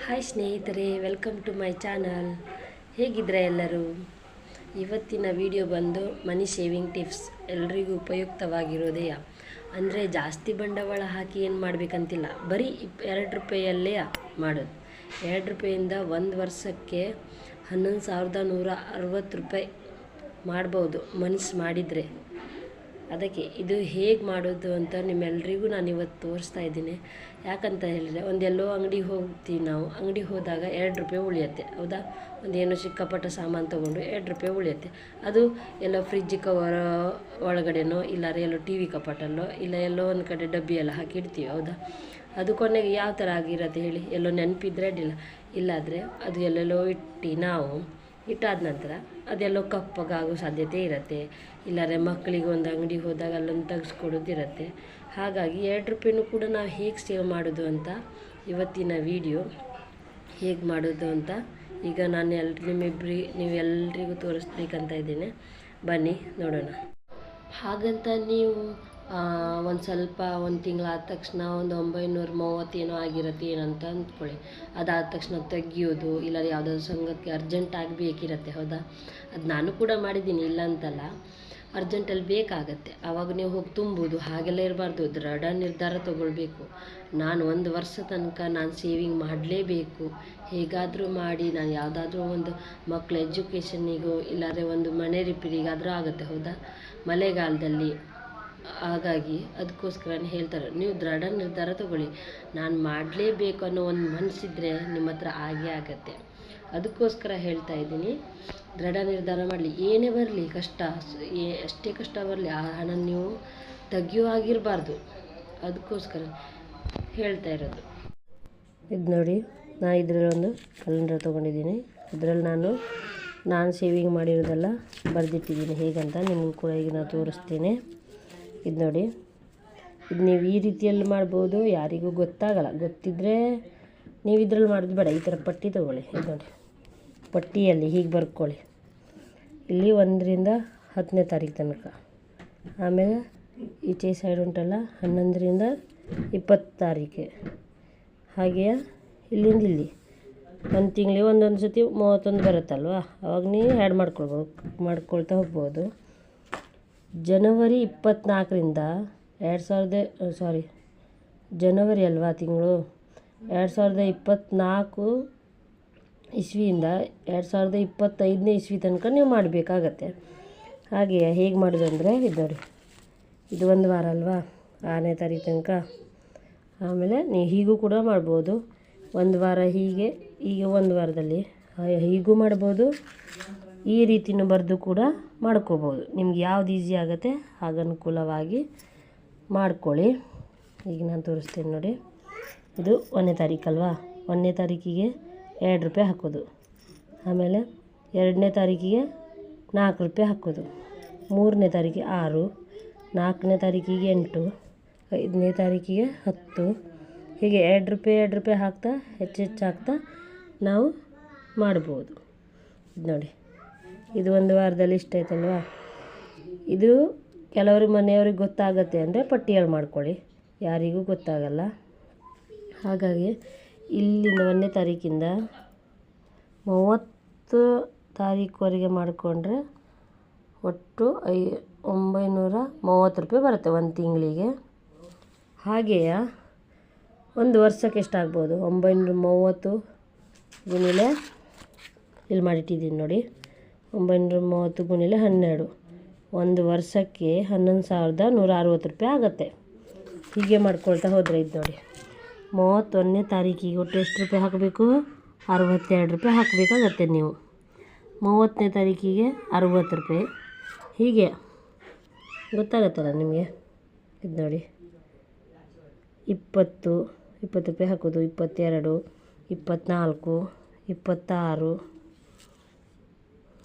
Hi ಸ್ನೇಹಿತರೆ, welcome to my channel. ಹೇಗಿದ್ರೆ ಎಲ್ಲರೂ? ಇವತ್ತಿನ ವಿಡಿಯೋ ಬಂದು ಮನಿ ಶೇವಿಂಗ್ ಟಿಪ್ಸ್. ಎಲ್ರಿಗೂ ಉಪಯುಕ್ತವಾಗಿರೋದೇ. ಅಂದರೆ ಜಾಸ್ತಿ ಬಂಡವಾಳ ಹಾಕಿ ಏನು ಮಾಡಬೇಕಂತಿಲ್ಲ, ಬರೀ 2 ರೂಪಾಯಲ್ಲೇ ಮಾಡೋದು. 2 ರೂಪಾಯಿಂದ ಒಂದು ವರ್ಷಕ್ಕೆ 11,160 ರೂಪಾಯಿ ಮಾಡ್ಬೋದು ಮನಸ್ಸು ಮಾಡಿದರೆ. ಅದಕ್ಕೆ ಇದು ಹೇಗೆ ಮಾಡೋದು ಅಂತ ನಿಮ್ಮೆಲ್ಲರಿಗೂ ನಾನು ಇವತ್ತು ತೋರಿಸ್ತಾ ಇದ್ದೀನಿ. ಯಾಕಂತ ಹೇಳಿದರೆ, ಒಂದೆಲ್ಲೋ ಅಂಗಡಿಗೆ ಹೋಗ್ತೀವಿ ನಾವು. ಅಂಗಡಿಗೆ ಹೋದಾಗ 2 ರೂಪಾಯಿ ಉಳಿಯುತ್ತೆ, ಹೌದಾ? ಒಂದೇನೋ ಚಿಕ್ಕಪಟ್ಟ ಸಾಮಾನು ತೊಗೊಂಡು 2 ರೂಪಾಯಿ ಉಳಿಯುತ್ತೆ. ಅದು ಎಲ್ಲೋ ಫ್ರಿಜ್ ಕವರ್ ಒಳಗಡೆನೋ, ಇಲ್ಲಾರೆ ಎಲ್ಲೋ ಟಿ ವಿ ಕಪಾಟಲ್ಲೋ, ಇಲ್ಲ ಎಲ್ಲೋ ಒಂದು ಕಡೆ ಡಬ್ಬಿ ಎಲ್ಲ ಹಾಕಿ ಇಡ್ತೀವಿ, ಹೌದಾ? ಅದು ಕೊನೆಗೆ ಯಾವ ಥರ ಆಗಿರುತ್ತೆ ಹೇಳಿ? ಎಲ್ಲೋ ನೆನಪಿದ್ರೆ ಅಡ್ಡಿಲ್ಲ, ಇಲ್ಲಾದರೆ ಅದು ಎಲ್ಲೆಲ್ಲೋ ಇಟ್ಟಾದ ನಂತರ ಅದೆಲ್ಲೋ ಕಪ್ಪಗಾಗೋ ಸಾಧ್ಯತೆ ಇರುತ್ತೆ. ಇಲ್ಲಾರೆ ಮಕ್ಕಳಿಗೆ ಒಂದು ಅಂಗಡಿಗೆ ಹೋದಾಗ ಅಲ್ಲೊಂದು ತೆಗೆಸ್ಕೊಡೋದಿರುತ್ತೆ. ಹಾಗಾಗಿ 2 ರೂಪಾಯಿನೂ ಕೂಡ ನಾವು ಹೇಗೆ ಸೇವ್ ಮಾಡೋದು ಅಂತ ಇವತ್ತಿನ ವಿಡಿಯೋ. ಹೇಗೆ ಮಾಡೋದು ಅಂತ ಈಗ ನಾನು ನೀವೆಲ್ಲರಿಗೂ ತೋರಿಸ್ಬೇಕಂತ ಇದ್ದೀನಿ. ಬನ್ನಿ ನೋಡೋಣ. ಹಾಗಂತ ನೀವು ಒಂದು ತಿಂಗಳಾದ ತಕ್ಷಣ ಒಂದು 930 ಏನೋ ಆಗಿರುತ್ತೆ ಏನಂತ ಅಂದ್ಕೊಳ್ಳಿ. ಅದಾದ ತಕ್ಷಣ ತೆಗಿಯೋದು, ಇಲ್ಲ ಯಾವುದಾದ್ರು ಸಂಘಕ್ಕೆ ಅರ್ಜೆಂಟಾಗಿ ಬೇಕಿರುತ್ತೆ, ಹೌದಾ? ಅದು ನಾನು ಕೂಡ ಮಾಡಿದ್ದೀನಿ, ಇಲ್ಲ ಅಂತಲ್ಲ. ಅರ್ಜೆಂಟಲ್ಲಿ ಬೇಕಾಗತ್ತೆ, ಆವಾಗ ನೀವು ಹೋಗಿ ತುಂಬೋದು. ಹಾಗೆಲ್ಲ ಇರಬಾರ್ದು, ದೃಢ ನಿರ್ಧಾರ ತೊಗೊಳ್ಬೇಕು. ನಾನು 1 ವರ್ಷ ತನಕ ನಾನು ಸೇವಿಂಗ್ ಮಾಡಲೇಬೇಕು, ಹೇಗಾದರೂ ಮಾಡಿ ನಾನು ಯಾವುದಾದ್ರೂ ಒಂದು ಮಕ್ಕಳ ಎಜುಕೇಷನ್ನಿಗೋ ಇಲ್ಲಾಂದರೆ ಒಂದು ಮನೆ ರಿಪೇರಿಗಾದರೂ ಆಗುತ್ತೆ, ಹೌದಾ? ಮಳೆಗಾಲದಲ್ಲಿ. ಹಾಗಾಗಿ ಅದಕ್ಕೋಸ್ಕರನೇ ಹೇಳ್ತಾರೆ, ನೀವು ದೃಢ ನಿರ್ಧಾರ ತಗೊಳ್ಳಿ. ನಾನು ಮಾಡಲೇಬೇಕು ಅನ್ನೋ ಒಂದು ಮನಸ್ಸಿದ್ರೆ ನಿಮ್ಮ ಹತ್ರ ಆಗೇ ಆಗತ್ತೆ. ಅದಕ್ಕೋಸ್ಕರ ಹೇಳ್ತಾ ಇದ್ದೀನಿ, ದೃಢ ನಿರ್ಧಾರ ಮಾಡಲಿ. ಏನೇ ಬರಲಿ ಕಷ್ಟ, ಎಷ್ಟೇ ಕಷ್ಟ ಬರಲಿ, ಆ ಹಣ ನೀವು ತೆಗಿಯೋ ಆಗಿರಬಾರ್ದು. ಅದಕ್ಕೋಸ್ಕರ ಹೇಳ್ತಾ ಇರೋದು. ಇದು ನೋಡಿ, ನಾನು ಇದರಲ್ಲಿ ಒಂದು ಕ್ಯಾಲೆಂಡರ್ ತೊಗೊಂಡಿದ್ದೀನಿ. ಇದರಲ್ಲಿ ನಾನು ಸೇವಿಂಗ್ ಮಾಡಿರೋದೆಲ್ಲ ಬರೆದಿಟ್ಟಿದ್ದೀನಿ. ಹೇಗಂತ ನಿಮಗೂ ಕೂಡ ಈಗ ನಾನು ತೋರಿಸ್ತೀನಿ. ಇದು ನೋಡಿ, ಇದು ನೀವು ಈ ರೀತಿಯಲ್ಲಿ ಮಾಡ್ಬೋದು, ಯಾರಿಗೂ ಗೊತ್ತಾಗಲ್ಲ. ಗೊತ್ತಿದ್ದರೆ ನೀವು ಇದರಲ್ಲಿ ಮಾಡೋದು ಬೇಡ, ಈ ಥರ ಪಟ್ಟಿ ತೊಗೊಳ್ಳಿ. ಇದು ನೋಡಿ, ಪಟ್ಟಿಯಲ್ಲಿ ಹೀಗೆ ಬರ್ಕೊಳ್ಳಿ. ಇಲ್ಲಿ 1ರಿಂದ 10ನೇ ತಾರೀಕು ತನಕ, ಆಮೇಲೆ ಈಚೆ ಸೈಡ್ ಉಂಟಲ್ಲ 11ರಿಂದ 20 ತಾರೀಕೆ, ಹಾಗೆಯೇ ಇಲ್ಲಿಂದ ಇಲ್ಲಿ ಒಂದು ತಿಂಗಳಿಗೆ ಒಂದೊಂದು ಸತಿ 31 ಬರುತ್ತಲ್ವ, ಅವಾಗ ನೀವು ಆ್ಯಡ್ ಮಾಡ್ಕೊಳ್ತಾ ಹೋಗ್ಬೋದು. ಜನವರಿ 24ರಿಂದ ಜನವರಿ ಅಲ್ವಾ ತಿಂಗಳು, 2024 ಇಸ್ವಿಯಿಂದ 2025ನೇ ಇಸ್ವಿ ತನಕ ನೀವು ಮಾಡಬೇಕಾಗತ್ತೆ. ಹಾಗೆಯೇ ಹೇಗೆ ಮಾಡೋದು ಅಂದರೆ, ಇದು ನೋಡಿ, ಇದು 1 ವಾರ ಅಲ್ವಾ, 6ನೇ ತಾರೀಕು ತನಕ. ಆಮೇಲೆ ನೀವು ಹೀಗೂ ಕೂಡ ಮಾಡ್ಬೋದು, 1 ವಾರ ಹೀಗೆ 1 ವಾರದಲ್ಲಿ ಹೀಗೂ ಮಾಡ್ಬೋದು. ಈ ರೀತಿಯೂ ಬರೆದು ಕೂಡ ಮಾಡ್ಕೋಬೋದು. ನಿಮ್ಗೆ ಯಾವ್ದು ಈಸಿ ಆಗುತ್ತೆ ಹಾಗೆ ಅನುಕೂಲವಾಗಿ ಮಾಡ್ಕೊಳ್ಳಿ. ಈಗ ನಾನು ತೋರಿಸ್ತೀನಿ ನೋಡಿ. ಇದು 1ನೇ ತಾರೀಕಲ್ವಾ, 1ನೇ ತಾರೀಕಿಗೆ 2 ರೂಪಾಯಿ ಹಾಕೋದು. ಆಮೇಲೆ 2ನೇ ತಾರೀಕಿಗೆ 4 ರೂಪಾಯಿ ಹಾಕೋದು. 3ನೇ ತಾರೀಕಿಗೆ 6, 4ನೇ ತಾರೀಕಿಗೆ 8, 5ನೇ ತಾರೀಕಿಗೆ 10. ಹೀಗೆ 2 ರೂಪಾಯಿ ಹಾಕ್ತಾ ಹೆಚ್ಚಾಗ್ತಾ ನಾವು ಮಾಡ್ಬೋದು. ಇದು ನೋಡಿ, ಇದು 1 ವಾರದಲ್ಲಿ ಇಷ್ಟ ಆಯ್ತಲ್ವಾ. ಇದು ಕೆಲವ್ರಿಗೆ ಮನೆಯವ್ರಿಗೆ ಗೊತ್ತಾಗತ್ತೆ ಅಂದರೆ ಪಟ್ಟಿಯಲ್ಲಿ ಮಾಡ್ಕೊಳ್ಳಿ, ಯಾರಿಗೂ ಗೊತ್ತಾಗಲ್ಲ. ಹಾಗಾಗಿ ಇಲ್ಲಿಂದ 1ನೇ ತಾರೀಕಿಂದ 30 ತಾರೀಕುವರೆಗೆ ಮಾಡಿಕೊಂಡ್ರೆ ಒಟ್ಟು 930 ರೂಪಾಯಿ ಬರುತ್ತೆ ಒಂದು ತಿಂಗಳಿಗೆ. ಹಾಗೆಯೇ 1 ವರ್ಷಕ್ಕೆ ಎಷ್ಟಾಗ್ಬೋದು? 930 ಗುಣಿಲೆ ಇಲ್ಲಿ ಮಾಡಿಟ್ಟಿದ್ದೀನಿ ನೋಡಿ, 930 ಗುಣಿಲೆ 12, 1 ವರ್ಷಕ್ಕೆ 11,160 ರೂಪಾಯಿ ಆಗುತ್ತೆ. ಹೀಗೆ ಮಾಡ್ಕೊಳ್ತಾ ಹೋದರೆ, ಇದು ನೋಡಿ, 31ನೇ ತಾರೀಕಿಗೆ ಒಟ್ಟು ಎಷ್ಟು ರೂಪಾಯಿ ಹಾಕಬೇಕು? 62 ರೂಪಾಯಿ ಹಾಕಬೇಕಾಗತ್ತೆ ನೀವು. 30ನೇ ತಾರೀಕಿಗೆ 60 ರೂಪಾಯಿ. ಹೀಗೆ ಗೊತ್ತಾಗತ್ತಲ್ಲ ನಿಮಗೆ. ಇದು ನೋಡಿ, 20 ರೂಪಾಯಿ ಹಾಕೋದು, 22, 24, 26,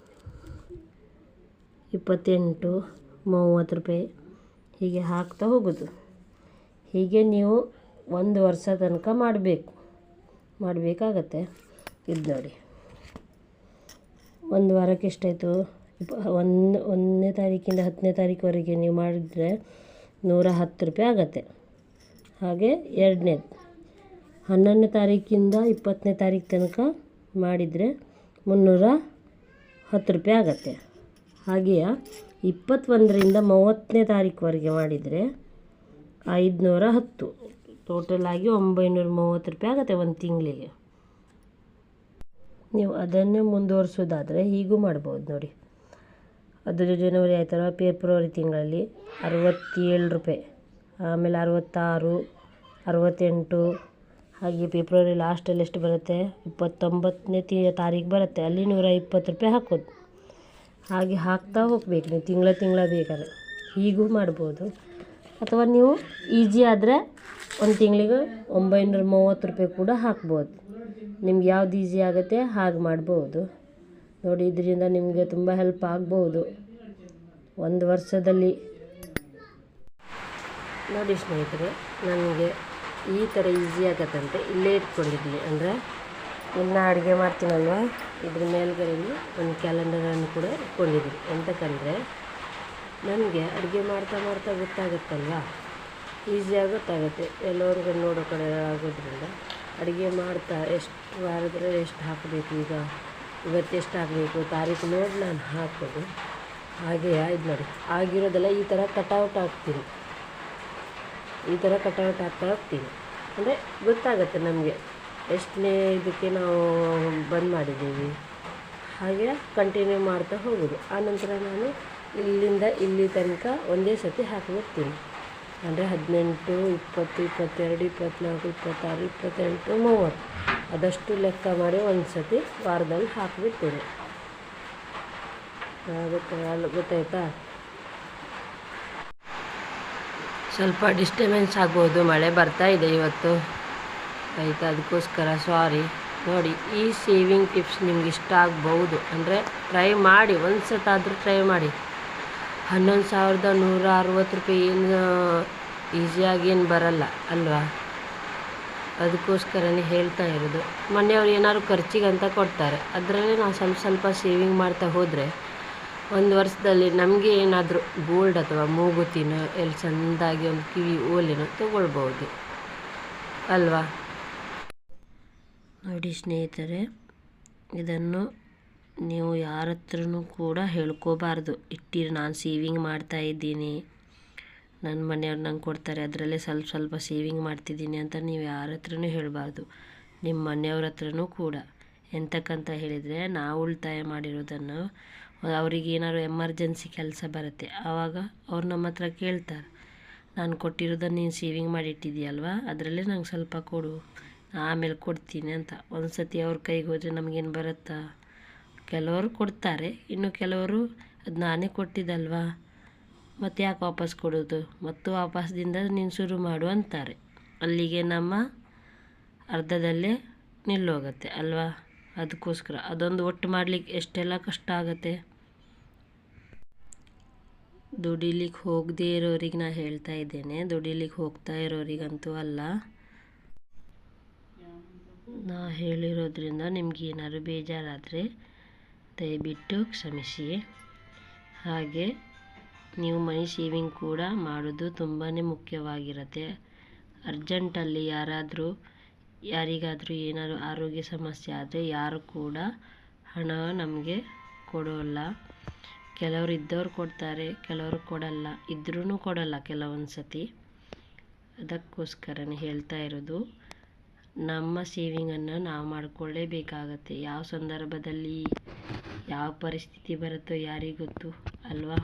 28, 30 ರೂಪಾಯಿ ಹೀಗೆ ಹಾಕ್ತಾ ಹೋಗೋದು. ಹೀಗೆ ನೀವು 1 ವರ್ಷ ತನಕ ಮಾಡಬೇಕಾಗತ್ತೆ. ಇದು ನೋಡಿ, 1 ವಾರಕ್ಕೆ ಎಷ್ಟಾಯಿತು? 1ನೇ ತಾರೀಕಿಂದ 10ನೇ ತಾರೀಕುವರೆಗೆ ನೀವು ಮಾಡಿದರೆ 110 ರೂಪಾಯಿ ಆಗುತ್ತೆ. ಹಾಗೆ 2ನೇದು 11ನೇ ತಾರೀಕಿಂದ 20ನೇ ತಾರೀಕು ತನಕ ಮಾಡಿದರೆ 310 ರೂಪಾಯಿ ಆಗುತ್ತೆ. ಹಾಗೆಯೇ 21ರಿಂದ 30ನೇ ತಾರೀಕುವರೆಗೆ ಮಾಡಿದರೆ 510, ಟೋಟಲ್ ಆಗಿ 930 ರೂಪಾಯಿ ಆಗುತ್ತೆ ಒಂದು ತಿಂಗಳಿಗೆ. ನೀವು ಅದನ್ನೇ ಮುಂದುವರಿಸೋದಾದರೆ ಹೀಗೂ ಮಾಡ್ಬೋದು ನೋಡಿ. ಅದು ಜನವರಿ ಆಯ್ತಲ್ಲ, ಫೆಬ್ರವರಿ ತಿಂಗಳಲ್ಲಿ 67 ರೂಪಾಯಿ, ಆಮೇಲೆ 66, 68, ಹಾಗೆ ಫೆಬ್ರವರಿ ಲಾಸ್ಟಲ್ಲಿ ಎಷ್ಟು ಬರುತ್ತೆ, 29ನೇ ತಾರೀಕು ಬರುತ್ತೆ, ಅಲ್ಲಿ 120 ರೂಪಾಯಿ ಹಾಕೋದು. ಹಾಗೆ ಹಾಕ್ತಾ ಹೋಗ್ಬೇಕು ನೀವು ತಿಂಗಳ ಬೇಕಾದ್ರೆ. ಹೀಗೂ ಮಾಡ್ಬೋದು. ಅಥವಾ ನೀವು ಈಸಿ ಆದರೆ ಒಂದು ತಿಂಗಳಿಗೆ 930 ರೂಪಾಯಿ ಕೂಡ ಹಾಕ್ಬೋದು. ನಿಮ್ಗೆ ಯಾವ್ದು ಈಸಿ ಆಗುತ್ತೆ ಹಾಗೆ ಮಾಡ್ಬೋದು ನೋಡಿ. ಇದರಿಂದ ನಿಮಗೆ ತುಂಬ ಹೆಲ್ಪ್ ಆಗ್ಬೋದು ಒಂದು ವರ್ಷದಲ್ಲಿ. ನೋಡಿ ಸ್ನೇಹಿತರೆ, ನನಗೆ ಈ ಥರ ಈಸಿ ಆಗತ್ತಂತೆ ಇಲ್ಲೇ ಇಟ್ಕೊಂಡಿದ್ದೀನಿ. ಅಂದರೆ ಇನ್ನು ಅಡುಗೆ ಮಾಡ್ತೀನಲ್ವ, ಇದ್ರ ಮೇಲ್ಗಡೆಯಲ್ಲಿ ಒಂದು ಕ್ಯಾಲೆಂಡರನ್ನು ಕೂಡ ಇಟ್ಕೊಂಡಿದ್ದೀನಿ. ಎಂತಕ್ಕಂದರೆ ನನಗೆ ಅಡುಗೆ ಮಾಡ್ತಾ ಗೊತ್ತಾಗುತ್ತಲ್ವ, ಈಸಿಯಾಗಿ ಗೊತ್ತಾಗುತ್ತೆ. ಎಲ್ಲರಿಗೂ ನೋಡೋ ಕಡೆ ಆಗೋದ್ರಿಂದ ಅಡುಗೆ ಮಾಡ್ತಾ ಎಷ್ಟು ಮಾಡಿದ್ರೆ ಎಷ್ಟು ಹಾಕಬೇಕು, ಇವತ್ತು ಎಷ್ಟು ಹಾಕಬೇಕು ತಾರೀಕು ನೋಡಿ ನಾನು ಹಾಕೋದು. ಹಾಗೆ ಇದು ನೋಡಿ, ಆಗಿರೋದೆಲ್ಲ ಈ ಥರ ಕಟೌಟ್ ಹಾಕ್ತೀನಿ. ಈ ಥರ ಕಟೌಟ್ ಹಾಕ್ತಾ ಹೋಗ್ತೀನಿ. ಅಂದರೆ ಗೊತ್ತಾಗುತ್ತೆ ನಮಗೆ ಎಷ್ಟನೇ ಇದಕ್ಕೆ ನಾವು ಬಂದ್ ಮಾಡಿದ್ದೀವಿ. ಹಾಗೆ ಕಂಟಿನ್ಯೂ ಮಾಡ್ತಾ ಹೋಗೋದು. ಆನಂತರ ನಾನು ಇಲ್ಲಿಂದ ಇಲ್ಲಿ ತನಕ ಒಂದೇ ಸತಿ ಹಾಕಿಬಿಡ್ತೀನಿ. ಅಂದರೆ 18, 20, 22, 24, 26, 28, 30 ಅದಷ್ಟು ಲೆಕ್ಕ ಮಾಡಿ ಒಂದು ಸತಿ ವಾರದಲ್ಲಿ ಹಾಕಿಬಿಡ್ತೀನಿ. ಗೊತ್ತಾಯ್ತಾ? ಸ್ವಲ್ಪ ಡಿಸ್ಟರ್ಬೆನ್ಸ್ ಆಗ್ಬೋದು, ಮಳೆ ಬರ್ತಾ ಇದೆ ಇವತ್ತು, ಆಯಿತಾ? ಅದಕ್ಕೋಸ್ಕರ ಸಾರಿ. ನೋಡಿ, ಈ ಸೇವಿಂಗ್ ಟಿಪ್ಸ್ ನಿಮ್ಗೆ ಇಷ್ಟ ಆಗ್ಬೋದು. ಅಂದರೆ ಟ್ರೈ ಮಾಡಿ, ಒಂದು ಸತಾದರೂ ಟ್ರೈ ಮಾಡಿ. 11,160 ರೂಪಾಯಿ ಏನು ಈಸಿಯಾಗಿ ಏನು ಬರಲ್ಲ ಅಲ್ವಾ? ಅದಕ್ಕೋಸ್ಕರನೇ ಹೇಳ್ತಾ ಇರೋದು. ಮನೆಯವ್ರು ಏನಾದ್ರು ಖರ್ಚಿಗಂತ ಕೊಡ್ತಾರೆ, ಅದರಲ್ಲೇ ನಾವು ಸ್ವಲ್ಪ ಸೇವಿಂಗ್ ಮಾಡ್ತಾ ಹೋದರೆ ಒಂದು ವರ್ಷದಲ್ಲಿ ನಮಗೆ ಏನಾದರೂ ಗೋಲ್ಡ್ ಅಥವಾ ಮೂಗುತಿನೋ ಎಲ್ಲಿ ಚೆಂದಾಗಿ ಒಂದು ಕಿವಿ ಓಲೆನೋ ತೊಗೊಳ್ಬೋದು ಅಲ್ವಾ? ನೋಡಿ ಸ್ನೇಹಿತರೆ, ಇದನ್ನು ನೀವು ಯಾರ ಹತ್ರನೂ ಕೂಡ ಹೇಳ್ಕೋಬಾರ್ದು. ಇಟ್ಟಿರು ನಾನು ಸೇವಿಂಗ್ ಮಾಡ್ತಾಯಿದ್ದೀನಿ, ನನ್ನ ಮನೆಯವ್ರು ನಂಗೆ ಕೊಡ್ತಾರೆ, ಅದರಲ್ಲೇ ಸ್ವಲ್ಪ ಸೇವಿಂಗ್ ಮಾಡ್ತಿದ್ದೀನಿ ಅಂತ ನೀವು ಯಾರ ಹತ್ರನೂ ಹೇಳಬಾರ್ದು. ನಿಮ್ಮ ಮನೆಯವ್ರ ಹತ್ರನೂ ಕೂಡ. ಎಂತಕ್ಕಂತ ಹೇಳಿದರೆ, ನಾವು ಉಳಿತಾಯ ಮಾಡಿರೋದನ್ನು ಅವ್ರಿಗೆ ಏನಾದ್ರು ಎಮರ್ಜೆನ್ಸಿ ಕೆಲಸ ಬರುತ್ತೆ, ಆವಾಗ ಅವ್ರು ನಮ್ಮ ಹತ್ರ ಕೇಳ್ತಾರೆ, ನಾನು ಕೊಟ್ಟಿರೋದನ್ನು ನೀನು ಸೇವಿಂಗ್ ಮಾಡಿಟ್ಟಿದ್ದೀಯಲ್ವಾ, ಅದರಲ್ಲೇ ನಂಗೆ ಸ್ವಲ್ಪ ಕೊಡು, ಆಮೇಲೆ ಕೊಡ್ತೀನಿ ಅಂತ. ಒಂದು ಸತಿ ಅವ್ರ ಕೈಗೆ ಹೋದರೆ ನಮಗೇನು ಬರುತ್ತಾ? ಕೆಲವರು ಕೊಡ್ತಾರೆ, ಇನ್ನು ಕೆಲವರು ಅದು ನಾನೇ ಕೊಟ್ಟಿದ್ದಲ್ವಾ, ಮತ್ತು ಯಾಕೆ ವಾಪಸ್ ಕೊಡೋದು, ಮತ್ತು ವಾಪಸ್ದಿಂದ ನೀನು ಶುರು ಮಾಡು ಅಂತಾರೆ. ಅಲ್ಲಿಗೆ ನಮ್ಮ ಅರ್ಧದಲ್ಲೇ ನಿಲ್ಲೋಗುತ್ತೆ ಅಲ್ವಾ? ಅದಕ್ಕೋಸ್ಕರ ಅದೊಂದು ಒಟ್ಟು ಮಾಡಲಿಕ್ಕೆ ಎಷ್ಟೆಲ್ಲ ಕಷ್ಟ ಆಗುತ್ತೆ. ದುಡಿಲಿಕ್ಕೆ ಹೋಗದೇ ಇರೋರಿಗೆ ನಾನು ಹೇಳ್ತಾ ಇದ್ದೇನೆ, ದುಡಿಲಿಕ್ಕೆ ಹೋಗ್ತಾ ಇರೋರಿಗಂತೂ ಅಲ್ಲ. ನಾ ಹೇಳಿರೋದ್ರಿಂದ ನಿಮ್ಗೆ ಏನಾದ್ರು ಬೇಜಾರಾದರೆ ದಯವಿಟ್ಟು ಕ್ಷಮಿಸಿ. ಹಾಗೆ ನೀವು ಮನಿ ಸೇವಿಂಗ್ ಕೂಡ ಮಾಡೋದು ತುಂಬಾ ಮುಖ್ಯವಾಗಿರುತ್ತೆ. ಅರ್ಜೆಂಟಲ್ಲಿ ಯಾರಿಗಾದರೂ ಏನಾದರೂ ಆರೋಗ್ಯ ಸಮಸ್ಯೆ ಆದರೆ ಯಾರು ಕೂಡ ಹಣ ನಮಗೆ ಕೊಡೋಲ್ಲ. ಕೆಲವರು ಇದ್ದವ್ರು ಕೊಡ್ತಾರೆ, ಕೆಲವರು ಕೊಡಲ್ಲ, ಇದ್ರೂ ಕೊಡಲ್ಲ ಕೆಲವೊಂದು ಸತಿ. ಅದಕ್ಕೋಸ್ಕರನೇ ಹೇಳ್ತಾ ಇರೋದು, ನಮ್ಮ ಸೇವಿಂಗನ್ನು ನಾವು ಮಾಡಿಕೊಳ್ಳೇಬೇಕಾಗತ್ತೆ. ಯಾವ ಸಂದರ್ಭದಲ್ಲಿ ಯಾವ ಪರಿಸ್ಥಿತಿ ಬರುತ್ತೋ ಯಾರಿಗೊತ್ತು ಅಲ್ವಾ?